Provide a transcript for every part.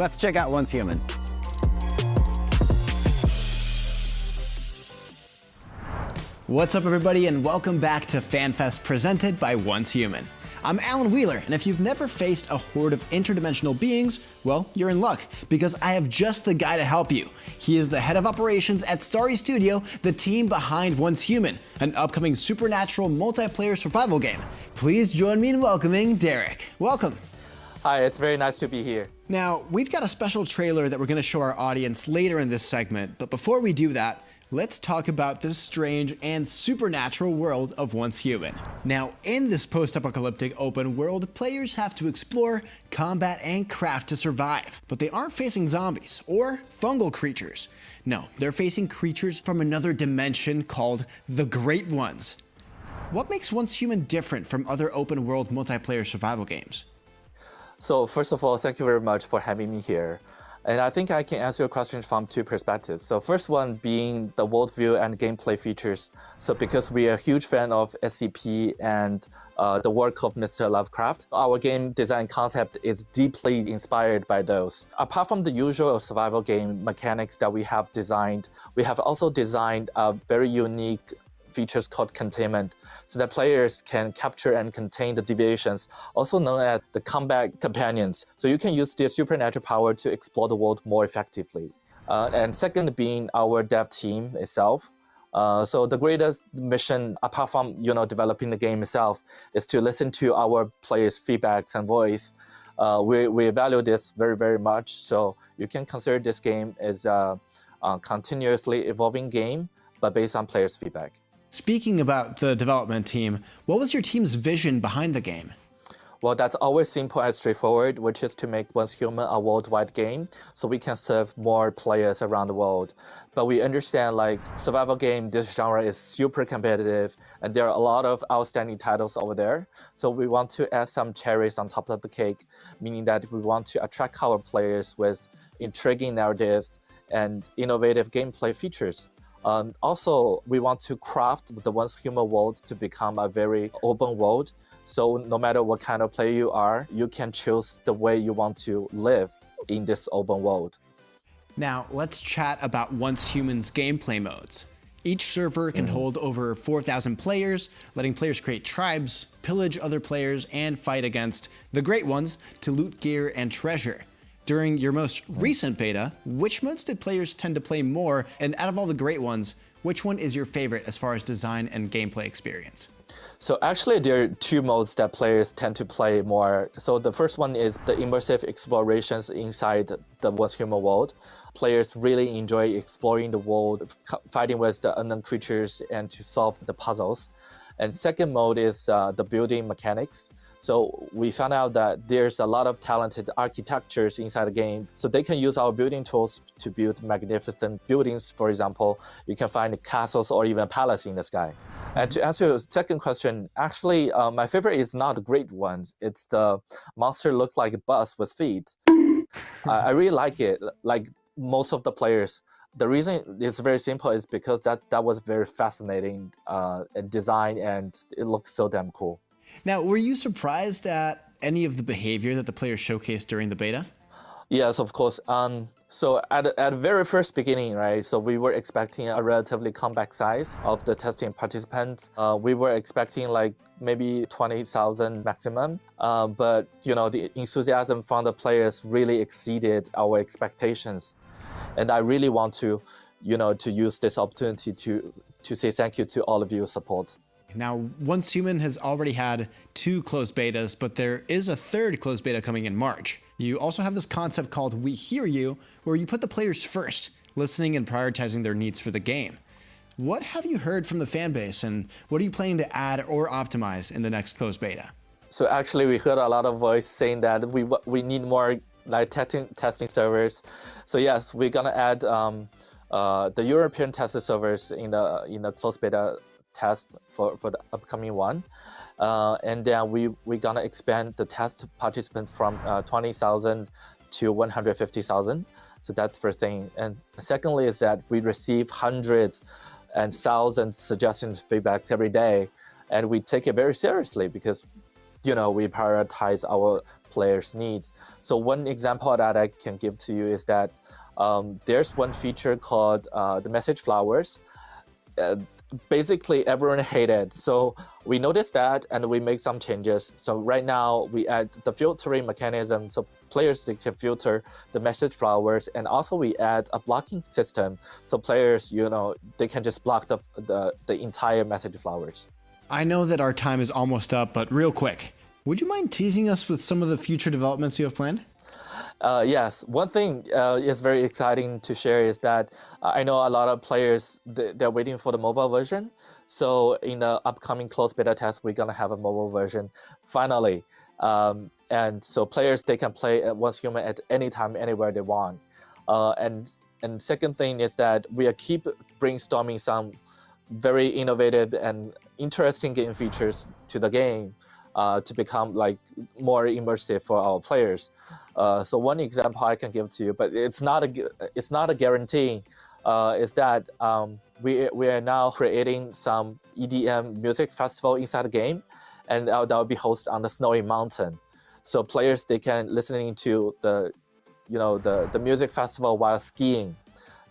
Let's check out oncehuman. What's up, everybody, and welcome back to FanFest presented by oncehuman. I'm Alan Wheeler, and if you've never faced a horde of interdimensional beings, well, you're in luck, because I have just the guy to help you. He is the head of operations at Starry Studio, the team behind oncehuman, an upcoming supernatural multiplayer survival game. Please join me in welcoming Derek. Welcome. Hi, it's very nice to be here. Now, we've got a special trailer that we're going to show our audience later in this segment, but before we do that, let's talk about this strange and supernatural world of oncehuman. Now, in this post-apocalyptic open world, players have to explore, combat, and craft to survive. But they aren't facing zombies or fungal creatures. No, they're facing creatures from another dimension called the Great Ones. What makes oncehuman different from other open world multiplayer survival games? So first of all, thank you very much for having me here. And I think I can answer your question from two perspectives. So first one being the worldview and gameplay features. So because we are a huge fan of SCP and the work of Mr. Lovecraft, our game design concept is deeply inspired by those. Apart from the usual survival game mechanics that we have designed, we have also designed a very unique features called containment, so that players can capture and contain the deviations, also known as the combat companions. So you can use their supernatural power to explore the world more effectively. And second being our dev team itself. So the greatest mission, apart from developing the game itself, is to listen to our players' feedbacks and voice. We value this very, very much. So you can consider this game as a continuously evolving game, but based on players' feedback. Speaking about the development team, what was your team's vision behind the game? Well, that's always simple and straightforward, which is to make oncehuman a worldwide game so we can serve more players around the world. But we understand survival game, this genre is super competitive and there are a lot of outstanding titles over there. So we want to add some cherries on top of the cake, meaning that we want to attract our players with intriguing narratives and innovative gameplay features. Also, we want to craft the oncehuman world to become a very open world. So no matter what kind of player you are, you can choose the way you want to live in this open world. Now, let's chat about oncehuman's gameplay modes. Each server can hold over 4,000 players, letting players create tribes, pillage other players, and fight against the Great Ones to loot gear and treasure. During your most recent beta, which modes did players tend to play more? And out of all the Great Ones, which one is your favorite as far as design and gameplay experience? So actually, there are two modes that players tend to play more. So the first one is the immersive explorations inside the oncehuman world. Players really enjoy exploring the world, fighting with the unknown creatures, and to solve the puzzles. And second mode is the building mechanics. So we found out that there's a lot of talented architectures inside the game. So they can use our building tools to build magnificent buildings. For example, you can find castles or even palace in the sky. And to answer your second question, actually, my favorite is not the Great Ones. It's the monster look like a bus with feet. I really like it, like most of the players. The reason is very simple is because that was very fascinating design and it looks so damn cool. Now, were you surprised at any of the behavior that the players showcased during the beta? Yes, of course. So at the very first beginning, right, so we were expecting a relatively compact size of the testing participants. We were expecting maybe 20,000 maximum, but the enthusiasm from the players really exceeded our expectations. And I really want to use this opportunity to say thank you to all of your support. Now, oncehuman has already had 2 closed betas, but there is a 3rd closed beta coming in March. You also have this concept called We Hear You, where you put the players first, listening and prioritizing their needs for the game. What have you heard from the fan base, and what are you planning to add or optimize in the next closed beta? So actually, we heard a lot of voice saying that we need more testing servers. So yes, we're gonna add the European testing servers in the closed beta test for the upcoming one, and then we're gonna expand the test participants from 20,000 to 150,000. So that's the first thing. And secondly is that we receive hundreds and thousands suggestions, feedbacks every day, and we take it very seriously because we prioritize our players' needs. So one example that I can give to you is that there's one feature called the message flowers. Basically everyone hated. So we noticed that and we make some changes. So right now we add the filtering mechanism so players they can filter the message flowers, and also we add a blocking system so players they can just block the entire message flowers. I know that our time is almost up, but real quick, would you mind teasing us with some of the future developments you have planned? Yes, one thing is very exciting to share is that I know a lot of players, they're waiting for the mobile version. So in the upcoming closed beta test, we're gonna have a mobile version finally. And so players, they can play oncehuman at any time, anywhere they want. And second thing is that we keep brainstorming some very innovative and interesting game features to the game. To become like more immersive for our players. So one example I can give to you, but it's not a guarantee, is that we are now creating some EDM music festival inside the game, and that will be hosted on the snowy mountain. So players they can listening to the music festival while skiing.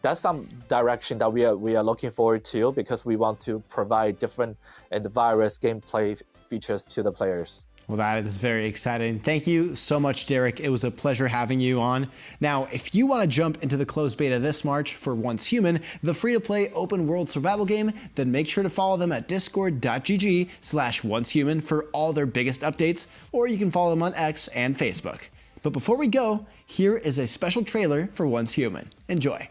That's some direction that we are looking forward to because we want to provide different and various gameplay features to the players. Well, that is very exciting. Thank you so much, Derek. It was a pleasure having you on. Now, if you want to jump into the closed beta this March for oncehuman, the free-to-play open world survival game, then make sure to follow them at discord.gg/oncehuman for all their biggest updates, or you can follow them on X and Facebook. But before we go, here is a special trailer for oncehuman. Enjoy.